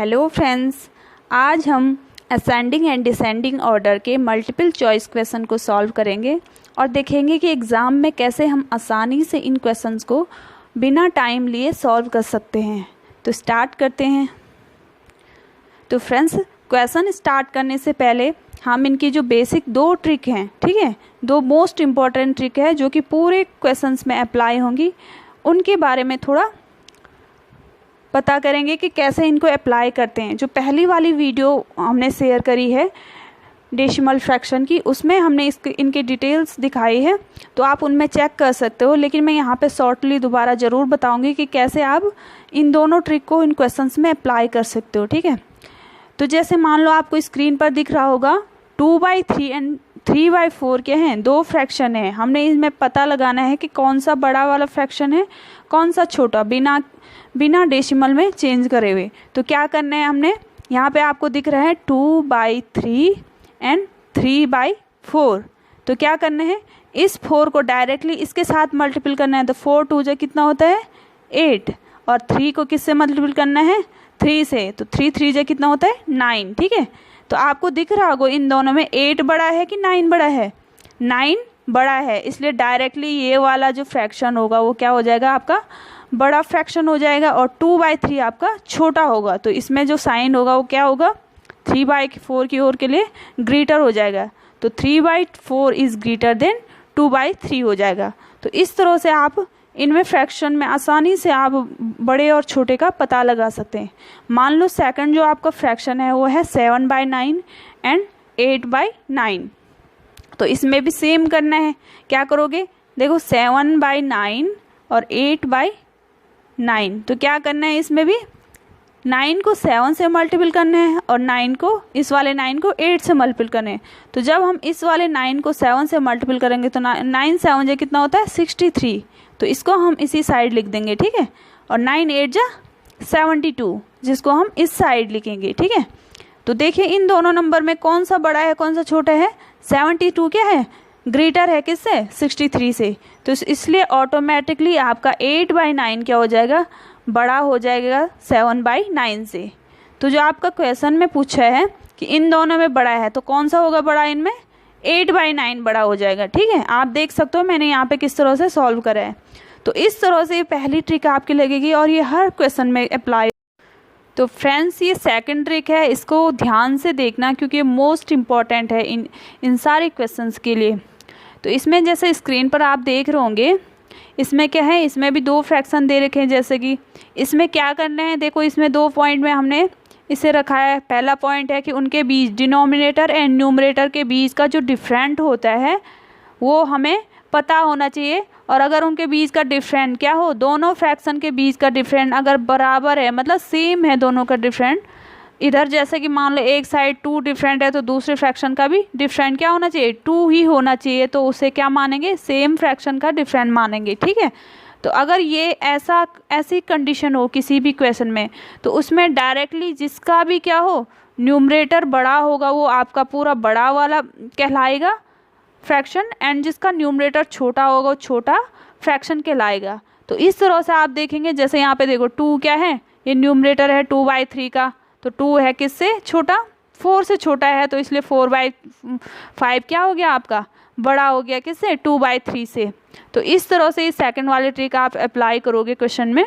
Hello friends, आज हम ascending and descending order के मल्टीपल चॉइस क्वेश्चन को सॉल्व करेंगे और देखेंगे कि एग्ज़ाम में कैसे हम आसानी से इन क्वेश्चंस को बिना टाइम लिए सॉल्व कर सकते हैं। तो स्टार्ट करते हैं। तो फ्रेंड्स, क्वेश्चन स्टार्ट करने से पहले हम इनकी जो बेसिक दो ट्रिक हैं, ठीक है, दो मोस्ट इम्पॉर्टेंट ट्रिक है जो कि पूरे क्वेश्चंस में अप्लाई होंगी, उनके बारे में थोड़ा पता करेंगे कि कैसे इनको अप्लाई करते हैं। जो पहली वाली वीडियो हमने शेयर करी है डेसिमल फ्रैक्शन की, उसमें हमने इनके डिटेल्स दिखाई है, तो आप उनमें चेक कर सकते हो। लेकिन मैं यहाँ पे शॉर्टली दोबारा ज़रूर बताऊंगी कि कैसे आप इन दोनों ट्रिक को इन क्वेश्चंस में अप्लाई कर सकते हो, ठीक है। तो जैसे मान लो आपको स्क्रीन पर दिख रहा होगा 2/3 एंड 3/4 क्या हैं, दो फ्रैक्शन है। हमने इसमें पता लगाना है कि कौन सा बड़ा वाला फ्रैक्शन है, कौन सा छोटा, बिना डेसिमल में चेंज करे हुए। तो क्या करना है, हमने यहाँ पे आपको दिख रहा है 2/3 एंड 3/4। तो क्या करना है, इस 4 को डायरेक्टली इसके साथ मल्टीपल करना है। तो 4 2 जा कितना होता है 8, और 3 को किससे मल्टीपल करना है 3 से। तो 3 3 जा कितना होता है 9, ठीक है। तो आपको दिख रहा होगा इन दोनों में 8 बड़ा है कि 9 बड़ा है, 9 बड़ा है, इसलिए डायरेक्टली ये वाला जो फ्रैक्शन होगा वो क्या हो जाएगा, आपका बड़ा फ्रैक्शन हो जाएगा, और 2/3 आपका छोटा होगा। तो इसमें जो साइन होगा वो क्या होगा, 3/4 की ओर के लिए ग्रेटर हो जाएगा। तो 3/4 इज ग्रेटर देन 2/3 हो जाएगा। तो इस तरह से आप इनमें फ्रैक्शन में आसानी से आप बड़े और छोटे का पता लगा सकते हैं। मान लो सेकंड जो आपका फ्रैक्शन है वो है 7/9 एंड 8/9। तो इसमें भी सेम करना है। क्या करोगे, देखो 7/9 और 8/9। तो क्या करना है, इसमें भी 9 को 7 से मल्टीपल करना है और 9 को, इस वाले 9 को 8 से मल्टीपल करना है। तो जब हम इस वाले 9 को 7 से मल्टीपल करेंगे तो 9 7 जा कितना होता है 63। तो इसको हम इसी साइड लिख देंगे, ठीक है। और 9 8 जा 72, जिसको हम इस साइड लिखेंगे, ठीक है। तो देखिए इन दोनों नंबर में कौन सा बड़ा है कौन सा छोटा है, 72 क्या है, ग्रेटर है किससे, 63 से। तो इसलिए ऑटोमेटिकली आपका 8/9 क्या हो जाएगा, बड़ा हो जाएगा 7/9 से। तो जो आपका क्वेश्चन में पूछा है कि इन दोनों में बड़ा है, तो कौन सा होगा बड़ा, इनमें 8/9 बड़ा हो जाएगा, ठीक है। आप देख सकते हो मैंने यहाँ पे किस तरह से सॉल्व करा है। तो इस तरह से पहली ट्रिक आपकी लगेगी और ये हर क्वेश्चन में अप्लाई। तो फ्रेंड्स, ये सेकंड ट्रिक है, इसको ध्यान से देखना क्योंकि ये मोस्ट इम्पॉर्टेंट है इन सारे क्वेश्चंस के लिए। तो इसमें जैसे स्क्रीन पर आप देख रहे होंगे, इसमें क्या है, इसमें भी दो फ्रैक्शन दे रखे हैं। जैसे कि इसमें क्या करना है, देखो इसमें 2 पॉइंट में हमने इसे रखा है। पहला पॉइंट है कि उनके बीच, डिनोमिनेटर एंड न्यूमरेटर के बीच का जो डिफरेंट होता है वो हमें पता होना चाहिए। और अगर उनके बीच का डिफरेंट क्या हो, दोनों फ्रैक्शन के बीच का डिफरेंट अगर बराबर है, मतलब सेम है दोनों का डिफरेंट, इधर जैसे कि मान लो एक साइड 2 डिफरेंट है तो दूसरे फ्रैक्शन का भी डिफरेंट क्या होना चाहिए, 2 ही होना चाहिए। तो उसे क्या मानेंगे, सेम फ्रैक्शन का डिफरेंट मानेंगे, ठीक है। तो अगर ये ऐसी कंडीशन हो किसी भी क्वेश्चन में, तो उसमें डायरेक्टली जिसका भी क्या हो, न्यूमरेटर बड़ा होगा वो आपका पूरा बड़ा वाला कहलाएगा फ्रैक्शन, एंड जिसका न्यूमरेटर छोटा होगा वो छोटा फ्रैक्शन कहलाएगा। तो इस तरह से आप देखेंगे, जैसे यहाँ पे देखो 2 क्या है, ये न्यूमरेटर है 2/3 का, तो 2 है किससे छोटा, 4 से छोटा है, तो इसलिए 4/5 क्या हो गया आपका, बड़ा हो गया किससे, 2/3 से। तो इस तरह से इस सेकंड वाले ट्रिक आप अप्लाई करोगे क्वेश्चन में।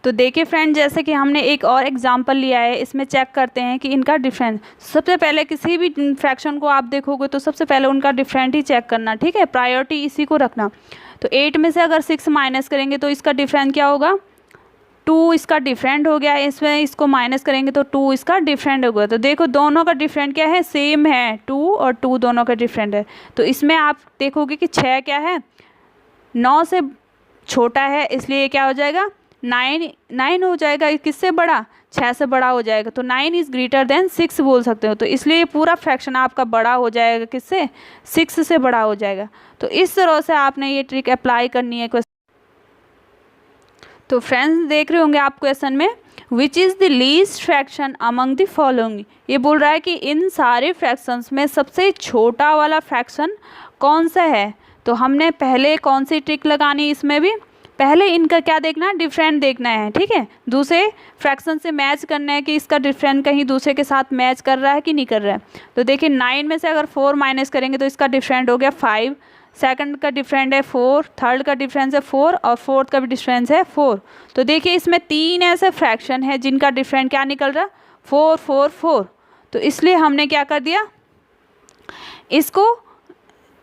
तो देखिए फ्रेंड, जैसे कि हमने एक और एग्जांपल लिया है, इसमें चेक करते हैं कि इनका डिफरेंस। सबसे पहले किसी भी फ्रैक्शन को आप देखोगे तो सबसे पहले उनका डिफरेंट ही चेक करना, ठीक है, प्रायोरिटी इसी को रखना। तो 8 में से अगर 6 माइनस करेंगे तो इसका डिफरेंस क्या होगा, 2 इसका डिफरेंट हो गया। इसमें इसको माइनस करेंगे तो 2 इसका डिफरेंट हो गया। तो देखो दोनों का डिफरेंट क्या है, सेम है, 2 और 2 दोनों का डिफरेंट है। तो इसमें आप देखोगे कि 6 क्या है, 9 से छोटा है, इसलिए क्या हो जाएगा 9 हो जाएगा। किससे बड़ा, 6 से बड़ा हो जाएगा। तो 9 इज़ ग्रेटर देन 6 बोल सकते हो। तो इसलिए ये पूरा फ्रैक्शन आपका बड़ा हो जाएगा किससे, 6 से बड़ा हो जाएगा। तो इस तरह से आपने ये ट्रिक अप्लाई करनी है। तो फ्रेंड्स देख रहे होंगे आप क्वेश्चन में, which is the least fraction among the following. ये बोल रहा है कि इन सारे फ्रैक्शंस में सबसे छोटा वाला फ्रैक्शन कौन सा है। तो हमने पहले कौन सी ट्रिक लगानी इसमें भी, पहले इनका क्या देखना है, डिफरेंट देखना है, ठीक है। दूसरे फ्रैक्शन से मैच करना है कि इसका डिफरेंट कहीं दूसरे के साथ मैच कर रहा है कि नहीं कर रहा है। तो देखिए 9 में से अगर 4 माइनस करेंगे तो इसका डिफरेंट हो गया 5, सेकंड का डिफरेंट है 4, थर्ड का डिफरेंस है 4 और फोर्थ का भी डिफरेंस है 4। तो देखिए इसमें 3 ऐसे फ्रैक्शन है जिनका डिफरेंट क्या निकल रहा, 4 4 4। तो इसलिए हमने क्या कर दिया,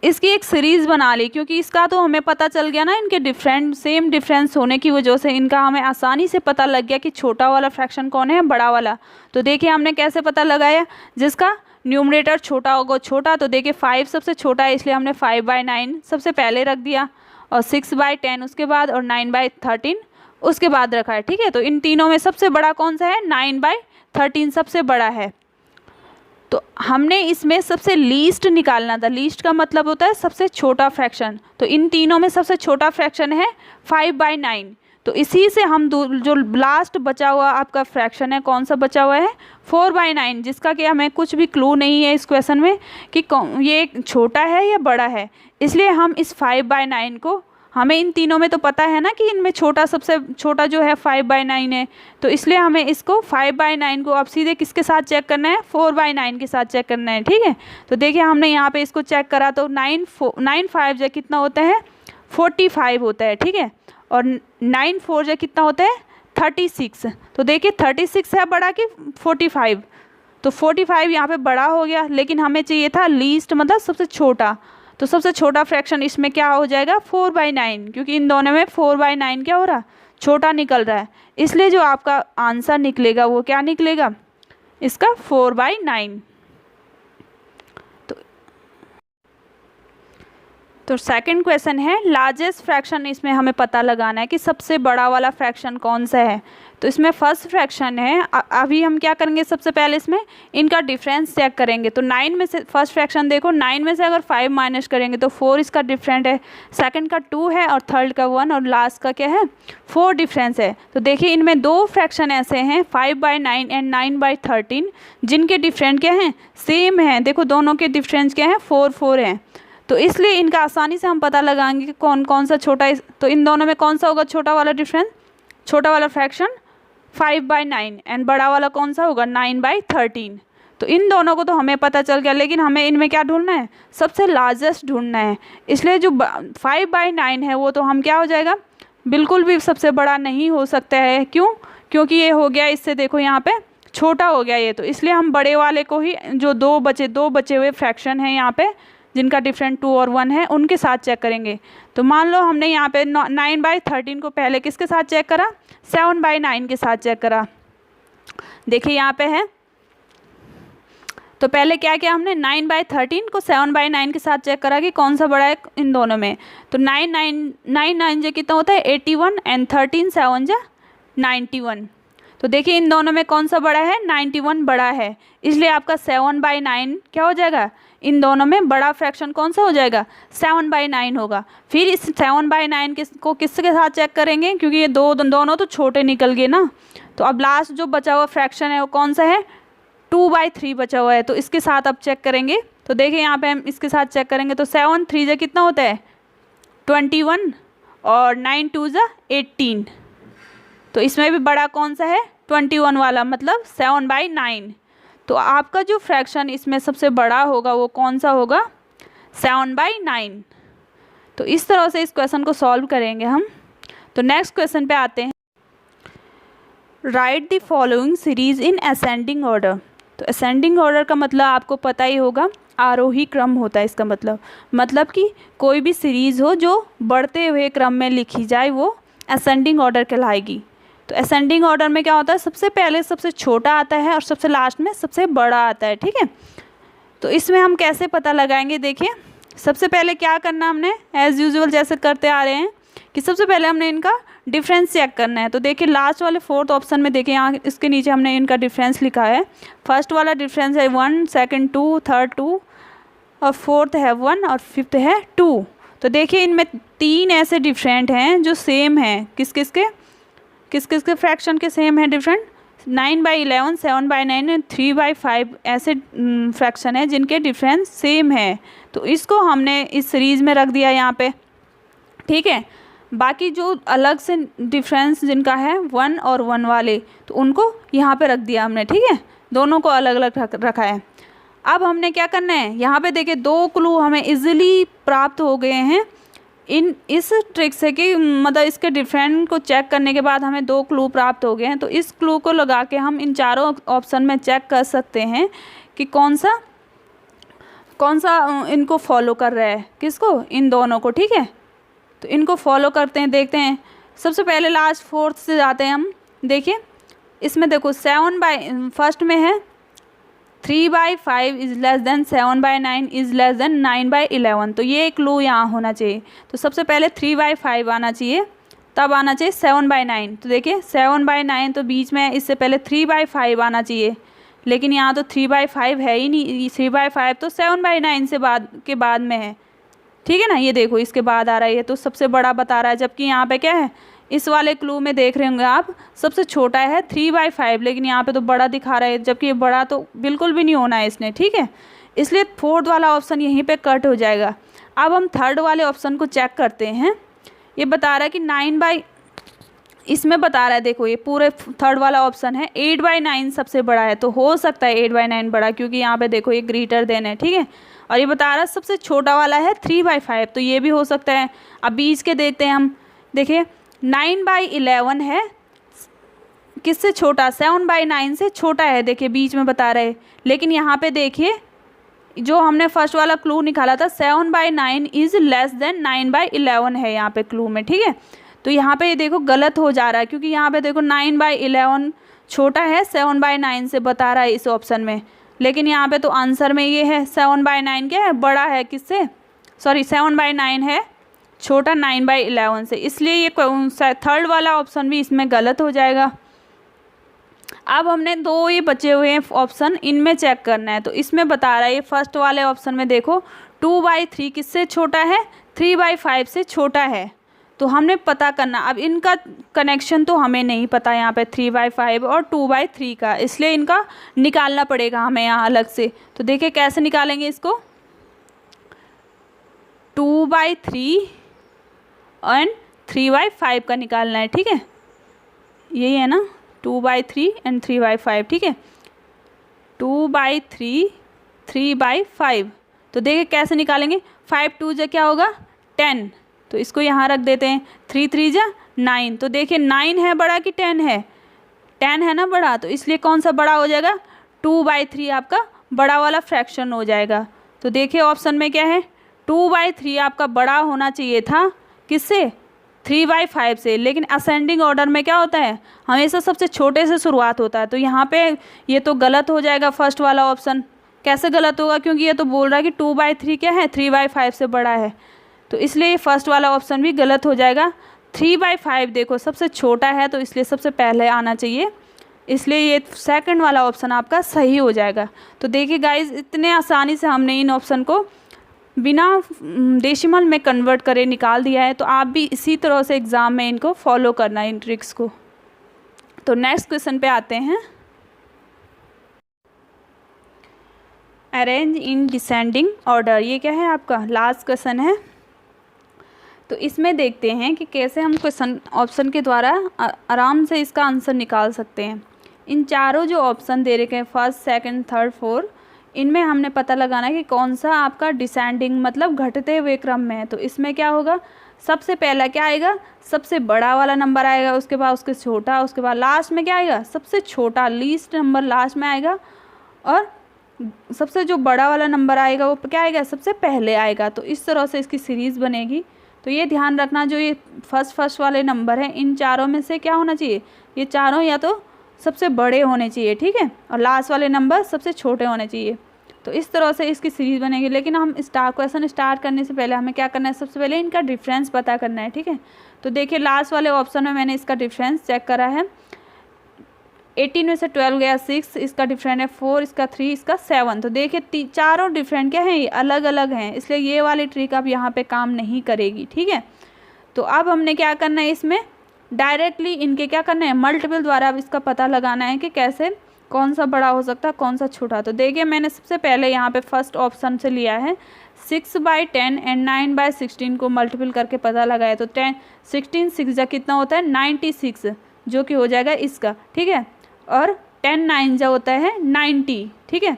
इसकी एक सीरीज़ बना ली, क्योंकि इसका तो हमें पता चल गया ना, इनके डिफरेंट सेम डिफरेंस होने की वजह से इनका हमें आसानी से पता लग गया कि छोटा वाला फ्रैक्शन कौन है, बड़ा वाला। तो देखिए हमने कैसे पता लगाया, जिसका न्यूमरेटर छोटा होगा छोटा। तो देखिए 5 सबसे छोटा है, इसलिए हमने 5/9 सबसे पहले रख दिया, और 6/10 उसके बाद, और 9/13 उसके बाद रखा है, ठीक है। तो इन तीनों में सबसे बड़ा कौन सा है, 9/13 सबसे बड़ा है। तो हमने इसमें सबसे लीस्ट निकालना था, लीस्ट का मतलब होता है सबसे छोटा फ्रैक्शन। तो इन तीनों में सबसे छोटा फ्रैक्शन है 5/9। तो इसी से हम जो लास्ट बचा हुआ आपका फ्रैक्शन है, कौन सा बचा हुआ है, 4/9, जिसका कि हमें कुछ भी क्लू नहीं है इस क्वेश्चन में कि ये छोटा है या बड़ा है। इसलिए हम इस 5/9 को, हमें इन तीनों में तो पता है ना कि इनमें छोटा, सबसे छोटा जो है 5/9 है। तो इसलिए हमें इसको 5/9 को अब सीधे किसके साथ चेक करना है, 4/9 के साथ चेक करना है, ठीक है। तो देखिए हमने यहाँ पे इसको चेक करा, तो 9 5 जो कितना होता है, 45 होता है, ठीक है। और 9 4 जो कितना होता है, 36। तो देखिए 36 है बड़ा कि 45, तो 45 यहाँ पे बड़ा हो गया, लेकिन हमें चाहिए था लीस्ट, मतलब सबसे छोटा। तो सबसे छोटा फ्रैक्शन इसमें क्या हो जाएगा, 4/9, क्योंकि इन दोनों में 4/9 क्या हो रहा, छोटा निकल रहा है। इसलिए जो आपका आंसर निकलेगा वो क्या निकलेगा, इसका 4/9। तो सेकंड क्वेश्चन है, लार्जेस्ट फ्रैक्शन, इसमें हमें पता लगाना है कि सबसे बड़ा वाला फ्रैक्शन कौन सा है। तो इसमें फर्स्ट फ्रैक्शन है, अभी हम क्या करेंगे, सबसे पहले इसमें इनका डिफरेंस चेक करेंगे। तो 9 में से फर्स्ट फ्रैक्शन देखो, 9 में से अगर 5 माइनस करेंगे तो 4 इसका डिफरेंट है, सेकंड का 2 है, और थर्ड का 1, और लास्ट का क्या है, 4 डिफरेंस है। तो देखिए इनमें दो फ्रैक्शन ऐसे हैं, 5/9 एंड 9/13, जिनके डिफरेंट क्या हैं, सेम हैं। देखो दोनों के डिफरेंस क्या हैं, 4 4 हैं। तो इसलिए इनका आसानी से हम पता लगाएंगे कि कौन कौन सा छोटा है। तो इन दोनों में कौन सा होगा छोटा वाला डिफरेंस, छोटा वाला फ्रैक्शन 5/9, एंड बड़ा वाला कौन सा होगा, 9/13। तो इन दोनों को तो हमें पता चल गया, लेकिन हमें इनमें क्या ढूंढना है, सबसे लार्जेस्ट ढूंढना है। इसलिए जो 5/9 है वो तो हम क्या हो जाएगा, बिल्कुल भी सबसे बड़ा नहीं हो सकता है। क्यों, क्योंकि ये हो गया, इससे देखो यहाँ पे छोटा हो गया ये। तो इसलिए हम बड़े वाले को ही, जो दो बचे हुए फ्रैक्शन हैं यहाँ पे, जिनका डिफरेंट 2 और 1 है, उनके साथ चेक करेंगे। तो मान लो हमने यहाँ पे 9/13 को पहले किसके साथ चेक करा, 7/9 के साथ चेक करा। देखिए यहाँ पे है, तो पहले क्या किया हमने, 9/13 को 7/9 के साथ चेक करा कि कौन सा बड़ा है इन दोनों में। तो 9 जो कितना होता है, 81, एंड 13 7 जो 91। तो देखिए इन दोनों में कौन सा बड़ा है, 91 बड़ा है। इसलिए आपका 7/9 क्या हो जाएगा, इन दोनों में बड़ा फ्रैक्शन कौन सा हो जाएगा, 7/9 होगा। फिर इस 7/9 को किसके साथ चेक करेंगे, क्योंकि ये दोनों तो छोटे निकल गए ना। तो अब लास्ट जो बचा हुआ फ्रैक्शन है वो कौन सा है, 2/3 बचा हुआ है। तो इसके साथ अब चेक करेंगे। तो देखिए यहाँ पे हम इसके साथ चेक करेंगे, तो 7 3 जो कितना होता है, 21, और 9 2 जो 18। तो इसमें भी बड़ा कौन सा है, 21 वाला, मतलब 7/9। तो आपका जो फ्रैक्शन इसमें सबसे बड़ा होगा वो कौन सा होगा, 7/9। तो इस तरह से इस क्वेश्चन को सॉल्व करेंगे हम। तो नेक्स्ट क्वेश्चन पे आते हैं, right the following series in ascending order. तो असेंडिंग ऑर्डर का मतलब आपको पता ही होगा, आरोही क्रम होता है इसका मतलब कि कोई भी सीरीज़ हो जो बढ़ते हुए क्रम में लिखी जाए वो असेंडिंग ऑर्डर कहलाएगी। तो असेंडिंग ऑर्डर में क्या होता है, सबसे पहले सबसे छोटा आता है और सबसे लास्ट में सबसे बड़ा आता है, ठीक है। तो इसमें हम कैसे पता लगाएंगे, देखिए सबसे पहले क्या करना हमने, एज़ यूजुअल जैसे करते आ रहे हैं, कि सबसे पहले हमने इनका डिफरेंस चेक करना है। तो देखिए लास्ट वाले फोर्थ ऑप्शन में देखिए यहाँ इसके नीचे हमने इनका डिफरेंस लिखा है। फर्स्ट वाला डिफरेंस है 1, सेकंड 2, थर्ड 2, और फोर्थ है 1, और फिफ्थ है 2। तो देखिए इनमें 3 ऐसे डिफरेंट हैं जो सेम हैं, किस किसके फ्रैक्शन के सेम है डिफरेंट, 9/11, 7/9 एंड 3/5 ऐसे फ्रैक्शन है जिनके डिफरेंस सेम है। तो इसको हमने इस सीरीज़ में रख दिया यहाँ पे, ठीक है। बाकी जो अलग से डिफरेंस जिनका है 1 और 1 वाले, तो उनको यहाँ पे रख दिया हमने, ठीक है, दोनों को अलग अलग रखा है। अब हमने क्या करना है, यहाँ पे देखिए 2 क्लू हमें इजीली प्राप्त हो गए हैं इस ट्रिक से कि मतलब इसके डिफरेंट को चेक करने के बाद हमें 2 क्लू प्राप्त हो गए हैं। तो इस क्लू को लगा के हम इन चारों ऑप्शन में चेक कर सकते हैं कि कौन सा इनको फॉलो कर रहा है, किसको, इन दोनों को, ठीक है। तो इनको फॉलो करते हैं, देखते हैं। सबसे पहले लास्ट 4th से जाते हैं हम। देखिए इसमें देखो 7 फर्स्ट में है 3/5 is less than 7/9 is less than 9/11। तो ये क्लू यहाँ होना चाहिए। तो सबसे पहले 3/5 आना चाहिए, तब आना चाहिए 7/9। तो देखिए 7/9 तो बीच में है, इससे पहले 3/5 आना चाहिए, लेकिन यहाँ तो 3/5 है ही नहीं। 3/5 तो 7/9 से बाद में है, ठीक है ना। ये देखो इसके बाद आ रहा है, ये तो सबसे बड़ा बता रहा है, जबकि यहाँ पे क्या है, इस वाले क्लू में देख रहे होंगे आप, सबसे छोटा है 3/5, लेकिन यहाँ पे तो बड़ा दिखा रहा है, जबकि ये बड़ा तो बिल्कुल भी नहीं होना है इसने, ठीक है। इसलिए 4th वाला ऑप्शन यहीं पे कट हो जाएगा। अब हम 3rd वाले ऑप्शन को चेक करते हैं। ये बता रहा है कि इसमें बता रहा है, देखो ये पूरे 3rd वाला ऑप्शन है 8/9 सबसे बड़ा है, तो हो सकता है 8/9 बड़ा, क्योंकि यहाँ पे देखो ये ग्रेटर देन है, ठीक है। और ये बता रहा है सबसे छोटा वाला है 3/5, तो ये भी हो सकता है। अब बीच के देखते हैं हम, देखिए 9/11 है, किससे छोटा, 7/9 से छोटा है, देखिए बीच में बता रहे। लेकिन यहाँ पे देखिए जो हमने फर्स्ट वाला क्लू निकाला था 7/9 इज़ लेस देन 9/11 है यहाँ पे क्लू में, ठीक है। तो यहाँ पे ये देखो गलत हो जा रहा है, क्योंकि यहाँ पे देखो 9/11 छोटा है 7/9 से, बता रहा है इस ऑप्शन में। लेकिन यहाँ पे तो आंसर में ये है 7/9 क्या है, बड़ा है किससे, सॉरी 7/9 है छोटा 9/11 से, इसलिए ये 3rd वाला ऑप्शन भी इसमें गलत हो जाएगा। अब हमने 2 ये बचे हुए हैं ऑप्शन, इनमें चेक करना है। तो इसमें बता रहा है, ये फर्स्ट वाले ऑप्शन में देखो 2/3 किससे छोटा है, 3/5 से छोटा है। तो हमने पता करना, अब इनका कनेक्शन तो हमें नहीं पता यहाँ पे 3/5 और 2/3 का, इसलिए इनका निकालना पड़ेगा हमें यहाँ अलग से। तो देखिए कैसे निकालेंगे इसको, 2/3 एंड 3/5 का निकालना है, ठीक है, यही है ना, 2/3 एंड 3/5, ठीक है, 2/3 3/5। तो देखिए कैसे निकालेंगे, 5 2 जा क्या होगा 10, तो इसको यहाँ रख देते हैं, 3 3 जा 9। तो देखिए 9 है बड़ा कि 10 है, 10 है ना बड़ा, तो इसलिए कौन सा बड़ा हो जाएगा, 2/3 आपका बड़ा वाला फ्रैक्शन हो जाएगा। तो देखिए ऑप्शन में क्या है, 2/3 आपका बड़ा होना चाहिए था किससे, 3/5 से। लेकिन असेंडिंग ऑर्डर में क्या होता है, हमेशा सबसे छोटे से शुरुआत होता है। तो यहाँ पे ये तो गलत हो जाएगा फर्स्ट वाला ऑप्शन। कैसे गलत होगा, क्योंकि ये तो बोल रहा है कि 2/3 क्या है, 3/5 से बड़ा है, तो इसलिए फर्स्ट वाला ऑप्शन भी गलत हो जाएगा। 3/5 देखो सबसे छोटा है, तो इसलिए सबसे पहले आना चाहिए, इसलिए ये 2nd वाला ऑप्शन आपका सही हो जाएगा। तो देखिए गाइज, इतने आसानी से हमने इन ऑप्शन को बिना डेसिमल में कन्वर्ट करे निकाल दिया है। तो आप भी इसी तरह से एग्ज़ाम में इनको फॉलो करना, इन ट्रिक्स को। तो नेक्स्ट क्वेश्चन पे आते हैं, अरेंज इन डिसेंडिंग ऑर्डर। ये क्या है आपका लास्ट क्वेश्चन है। तो इसमें देखते हैं कि कैसे हम क्वेश्चन ऑप्शन के द्वारा आराम से इसका आंसर निकाल सकते हैं। इन चारों जो ऑप्शन दे रखे हैं, 1st 2nd 3rd 4, इनमें हमने पता लगाना है कि कौन सा आपका डिसेंडिंग मतलब घटते हुए क्रम में है। तो इसमें क्या होगा, सबसे पहला क्या आएगा, सबसे बड़ा वाला नंबर आएगा, उसके बाद उसके छोटा, उसके बाद लास्ट में क्या आएगा, सबसे छोटा लीस्ट नंबर लास्ट में आएगा, और सबसे जो बड़ा वाला नंबर आएगा वो क्या आएगा, सबसे पहले आएगा। तो इस तरह से इसकी सीरीज़ बनेगी। तो ये ध्यान रखना, जो ये फर्स्ट वाले नंबर हैं, इन चारों में से क्या होना चाहिए, ये चारों या तो सबसे बड़े होने चाहिए, ठीक है, और लास्ट वाले नंबर सबसे छोटे होने चाहिए। तो इस तरह से इसकी सीरीज़ बनेगी। लेकिन हम क्वेश्चन स्टार्ट करने से पहले हमें क्या करना है, सबसे पहले इनका डिफरेंस पता करना है, ठीक है। तो देखिए लास्ट वाले ऑप्शन में मैंने इसका डिफरेंस चेक करा है, 18 में से 12 गया 6, इसका डिफरेंट है 4, इसका 3, इसका 7। तो देखिए चारों डिफरेंट क्या हैं, ये अलग अलग हैं, इसलिए ये वाली ट्रिक अब यहाँ पे काम नहीं करेगी, ठीक है। तो अब हमने क्या करना है, इसमें डायरेक्टली इनके क्या करना है, मल्टीपल द्वारा अब इसका पता लगाना है कि कैसे कौन सा बड़ा हो सकता है, कौन सा छोटा। तो देखिए मैंने सबसे पहले यहाँ पे फर्स्ट ऑप्शन से लिया है 6/10 एंड 9/16 को मल्टीपल करके पता लगाया। तो 16 6 जा कितना होता है 96, जो कि हो जाएगा इसका, ठीक है। और 10 9 जा होता है 90, ठीक है।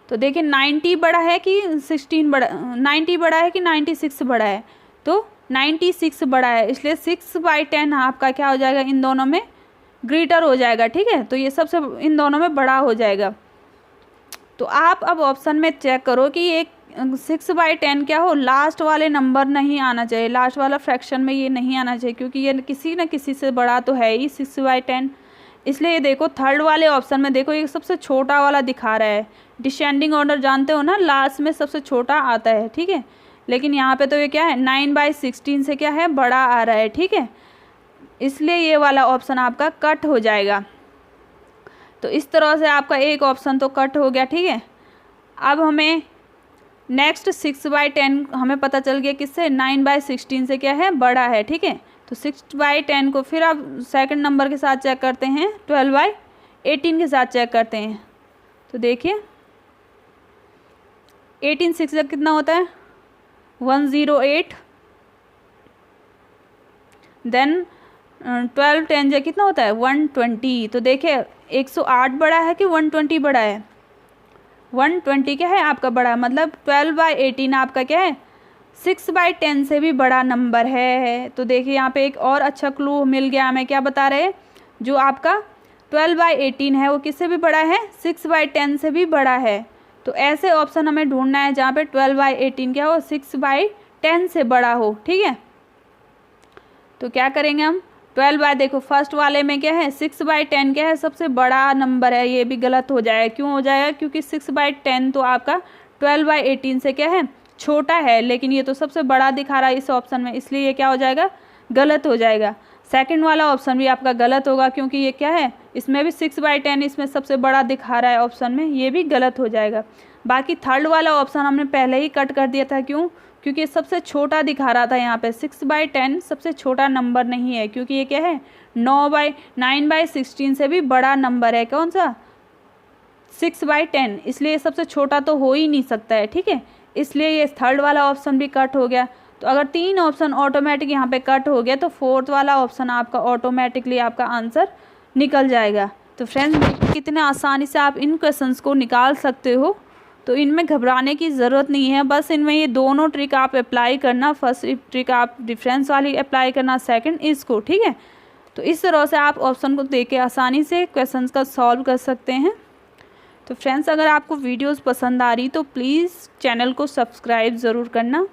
तो देखिए 90 बड़ा है कि 16 बड़ा, 90 बड़ा है कि 96 बड़ा है, तो 96 बड़ा है, इसलिए 6/10 आपका क्या हो जाएगा, इन दोनों में ग्रेटर हो जाएगा, ठीक है। तो ये सबसे इन दोनों में बड़ा हो जाएगा। तो आप अब ऑप्शन में चेक करो कि ये 6/10 क्या हो, लास्ट वाले नंबर नहीं आना चाहिए, लास्ट वाला फ्रैक्शन में ये नहीं आना चाहिए, क्योंकि ये किसी न किसी से बड़ा तो है ही 6/10। इसलिए ये देखो थर्ड वाले ऑप्शन में देखो ये सबसे छोटा वाला दिखा रहा है। डिसेंडिंग ऑर्डर जानते हो ना, लास्ट में सबसे छोटा आता है, ठीक है। लेकिन यहाँ पे तो ये क्या है 9/16 से क्या है बड़ा आ रहा है, ठीक है। इसलिए ये वाला ऑप्शन आपका कट हो जाएगा। तो इस तरह से आपका एक ऑप्शन तो कट हो गया, ठीक है। अब हमें नेक्स्ट 6/10 हमें पता चल गया किससे, 9/16 से क्या है बड़ा है, ठीक है। तो 6/10 को फिर आप सेकंड नंबर के साथ चेक करते हैं, 12/18 के साथ चेक करते हैं। तो देखिए 18 6 का कितना होता है 108, देन 12 10 जा कितना होता है 120। तो देखिए 108 बड़ा है कि 120 बड़ा है, 120 क्या है आपका बड़ा, मतलब 12/18 आपका क्या है 6/10 से भी बड़ा नंबर है। तो देखिए यहाँ पे एक और अच्छा क्लू मिल गया हमें, क्या बता रहे हैं, जो आपका 12/18 है वो किससे भी बड़ा है 6/10 से भी बड़ा है। तो ऐसे ऑप्शन हमें ढूंढना है जहाँ पे 12/18 क्या हो 6/10 से बड़ा हो, ठीक है। तो क्या करेंगे हम, 12 देखो फर्स्ट वाले में क्या है 6/10 क्या है सबसे बड़ा नंबर है, ये भी गलत हो जाएगा। क्यों हो जाएगा, क्योंकि 6/10 तो आपका 12/18 से क्या है छोटा है, लेकिन ये तो सबसे बड़ा दिखा रहा है इस ऑप्शन में, इसलिए ये क्या हो जाएगा गलत हो जाएगा। सेकंड वाला ऑप्शन भी आपका गलत होगा, क्योंकि ये क्या है इसमें भी 6/10 इसमें सबसे बड़ा दिखा रहा है ऑप्शन में, ये भी गलत हो जाएगा। बाकी थर्ड वाला ऑप्शन हमने पहले ही कट कर दिया था, क्यों, क्योंकि सबसे छोटा दिखा रहा था यहाँ पे 6/10 सबसे छोटा नंबर नहीं है, क्योंकि ये क्या है 9/16 से भी बड़ा नंबर है, कौन सा 6/10, इसलिए सबसे छोटा तो हो ही नहीं सकता है, ठीक है। इसलिए ये थर्ड वाला ऑप्शन भी कट हो गया। तो अगर तीन ऑप्शन ऑटोमेटिक यहाँ पे कट हो गया तो फोर्थ वाला ऑप्शन आपका ऑटोमेटिकली आपका आंसर निकल जाएगा। तो फ्रेंड्स कितने आसानी से आप इन क्वेश्चंस को निकाल सकते हो, तो इनमें घबराने की ज़रूरत नहीं है, बस इनमें ये दोनों ट्रिक आप अप्लाई करना, फर्स्ट ट्रिक आप डिफरेंस वाली अप्लाई करना, सेकंड इसको, ठीक है। तो इस तरह से आप ऑप्शन को देख के आसानी से क्वेश्चंस का सॉल्व कर सकते हैं। तो फ्रेंड्स अगर आपको वीडियोस पसंद आ रही तो प्लीज़ चैनल को सब्सक्राइब ज़रूर करना।